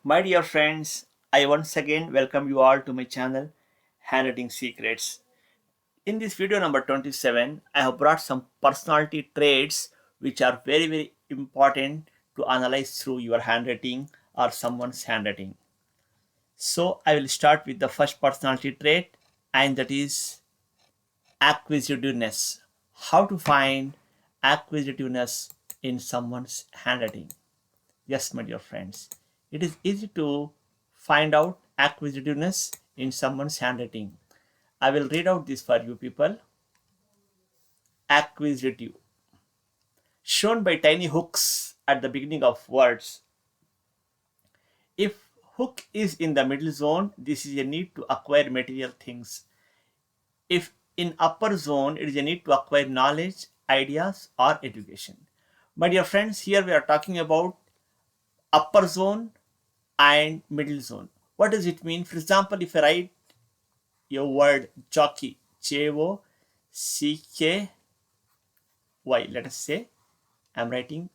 My dear friends, I once again welcome you all to my channel Handwriting Secrets. In this video number 27, I have brought some personality traits which are very important to analyze through your handwriting or someone's handwriting. So I will start with the first personality trait, and that is acquisitiveness. How to find acquisitiveness in someone's handwriting? Yes, my dear friends, it is easy to find out acquisitiveness in someone's handwriting. I will read out this for you people. Acquisitive, shown by tiny hooks at the beginning of words. If hook is in the middle zone, this is a need to acquire material things. If in upper zone, it is a need to acquire knowledge, ideas, or education. My dear friends, here we are talking about upper zone and middle zone. What does it mean? For example, if I write your word jockey, J-O-C-K-Y, let us say I'm writing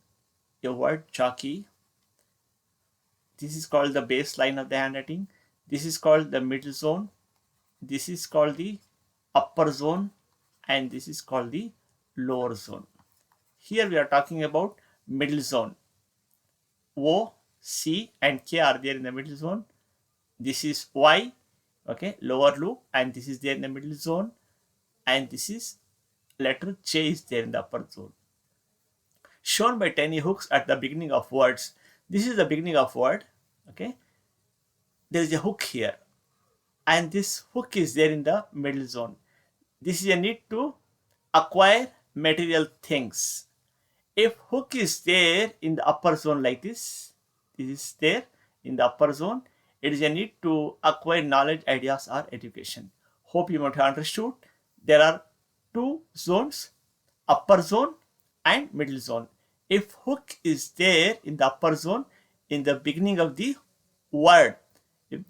your word jockey. This is called the baseline of the handwriting. This is called the middle zone. This is called the upper zone, and this is called the lower zone. Here we are talking about middle zone. O, C, and K are there in the middle zone. This is Y, okay, lower loop, and this is there in the middle zone, and this is letter J is there in the upper zone. Shown by tiny hooks at the beginning of words. This is the beginning of word, okay. There is a hook here, and this hook is there in the middle zone. This is a need to acquire material things. If hook is there in the upper zone like this is there in the upper zone, it is a need to acquire knowledge, ideas, or education. Hope you might have understood. There are two zones, upper zone and middle zone. If hook is there in the upper zone in the beginning of the word, if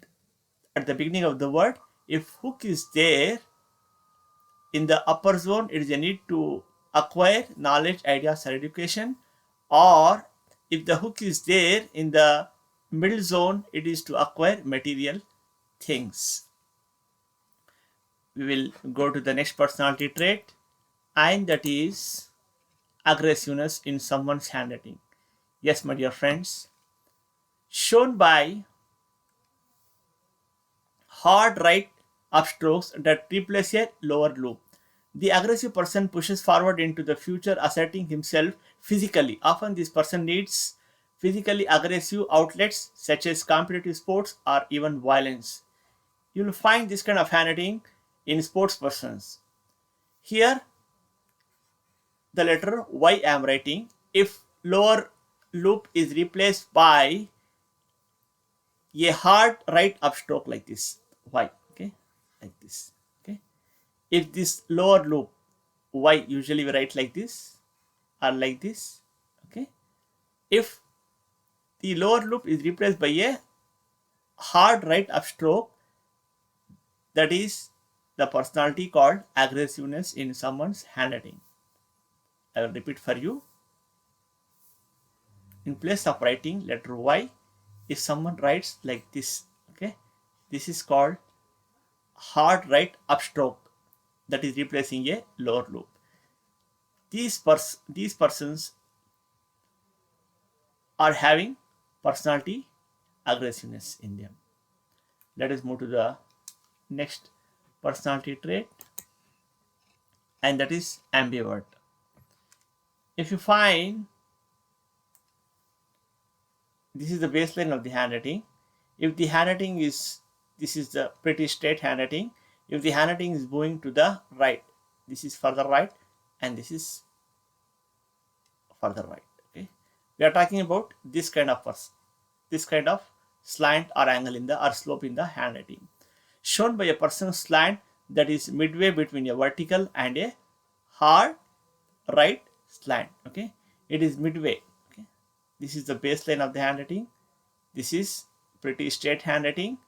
at the beginning of the word, if hook is there in the upper zone, it is a need to acquire knowledge, ideas, or education. Or if the hook is there in the middle zone, it is to acquire material things. We will go to the next personality trait, and that is aggressiveness in someone's handwriting. Yes, my dear friends, shown by hard right upstrokes that replace a lower loop. The aggressive person pushes forward into the future, asserting himself physically. Often, this person needs physically aggressive outlets such as competitive sports or even violence. You will find this kind of handwriting in sports persons. Here, the letter Y I am writing. If lower loop is replaced by a hard right upstroke like this, Y, okay, like this, okay. If this lower loop Y, usually we write like this or like this, okay. If the lower loop is replaced by a hard right upstroke, that is the personality called aggressiveness in someone's handwriting. I will repeat for you. In place of writing letter Y, if someone writes like this, okay, this is called hard right upstroke, that is replacing a lower loop. These persons are having personality aggressiveness in them. Let us move to the next personality trait, and that is ambivert. If you find this is the baseline of the handwriting, if the handwriting is, this is the pretty straight handwriting, if the handwriting is going to the right, this is further right, and this is further right, okay. We are talking about this kind of person, this kind of slant or angle in the or slope in the handwriting, shown by a person's slant that is midway between a vertical and a hard right slant, okay. It is midway, okay. This is the baseline of the handwriting. This is pretty straight handwriting,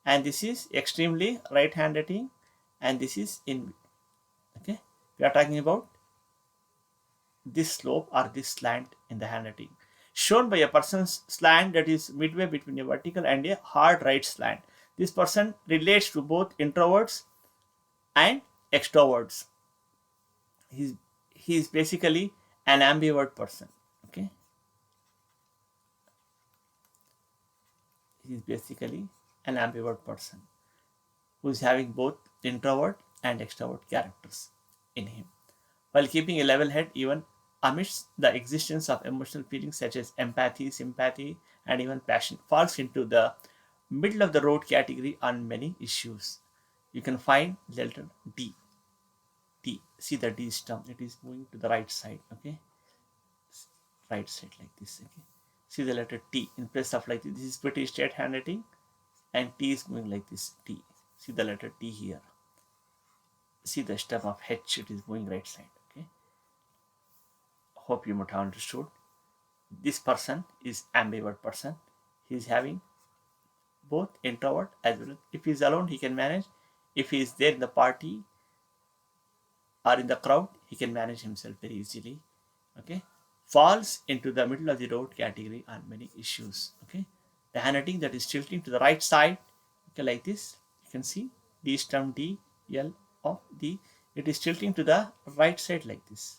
and this is extremely right handwriting, and this is in, okay. We are talking about this slope or this slant in the handwriting. shown by a person's slant that is midway between a vertical and a hard right slant. This person relates to both introverts and extroverts. He's he's basically an ambivert person. Okay, he's basically an ambivert person who is having both introvert and extrovert characters in him, while keeping a level head even amidst the existence of emotional feelings such as empathy, sympathy, and even passion, falls into the middle of the road category on many issues. You can find the letter D. D. See the D stump, it is moving to the right side. Okay, right side like this. Okay, see the letter T in place of like this. This is pretty straight handwriting, and T is moving like this. T. See the letter T here. See the stem of H, it is moving right side. Okay, hope you might have understood. This person is ambivert person. He is having both introvert as well. If he is alone, he can manage. If he is there in the party or in the crowd, he can manage himself very easily. Okay, falls into the middle of the road category on many issues. Okay, the handwriting that is tilting to the right side. Okay, like this, you can see D stem D L of D. It is tilting to the right side like this.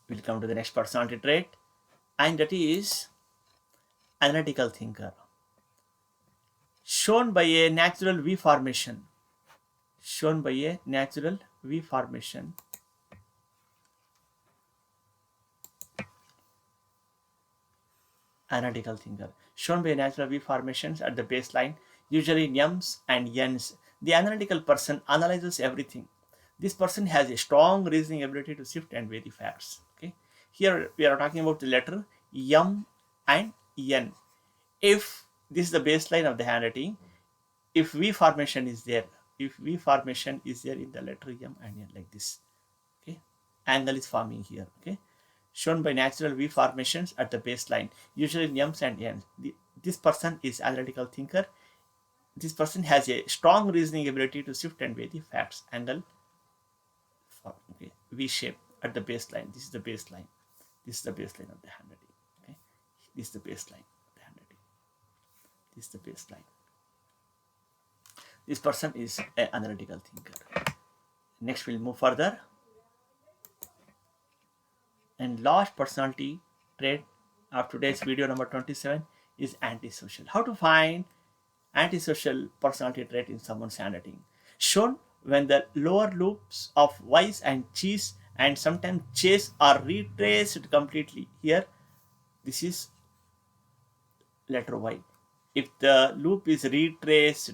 We'll come to the next personality trait, and that is analytical thinker, shown by a natural V formation. Shown by a natural V formation. Analytical thinker, shown by natural V formations at the baseline, usually M's and N's. The analytical person analyzes everything. This person has a strong reasoning ability to sift and weigh the facts. Okay, here we are talking about the letter M and N. If this is the baseline of the handwriting, if V formation is there, if V formation is there in the letter M and N like this, okay, angle is forming here. Okay, shown by natural V formations at the baseline, usually M's and N's. This person is analytical thinker. This person has a strong reasoning ability to sift and weigh the facts. Angle, okay, V shape at the baseline. This is the baseline. This is the baseline of the handwriting. Okay, this is the baseline of the handwriting. This is the baseline. This person is an analytical thinker. Next, we'll move further. And last personality trait of today's video number 27 is antisocial. How to find antisocial personality trait in someone's handwriting? Shown when the lower loops of Y's and G's and sometimes J's are retraced completely. Here, this is letter Y. If the loop is retraced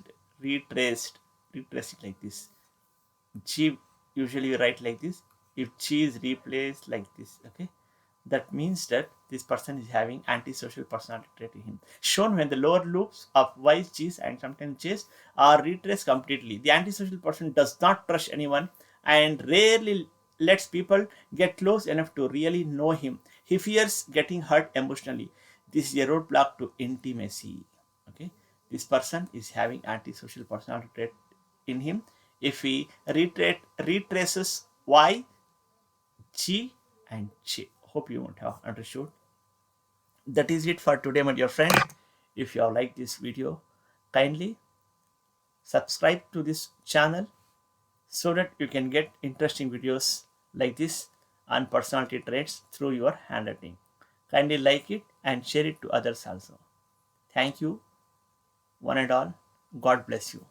like this, G usually you write like this. If G is replaced like this, okay, that means that this person is having antisocial personality trait in him. Shown when the lower loops of Y's, G's, and sometimes J's are retraced completely. The antisocial person does not trust anyone and rarely lets people get close enough to really know him. He fears getting hurt emotionally. This is a roadblock to intimacy. Okay, this person is having antisocial personality trait in him. If he retraces Y, G, and J. Hope you won't have understood. That is it for today, my dear friend. If you have liked this video, kindly subscribe to this channel so that you can get interesting videos like this on personality traits through your handwriting. Kindly like it and share it to others also. Thank you, one and all. God bless you.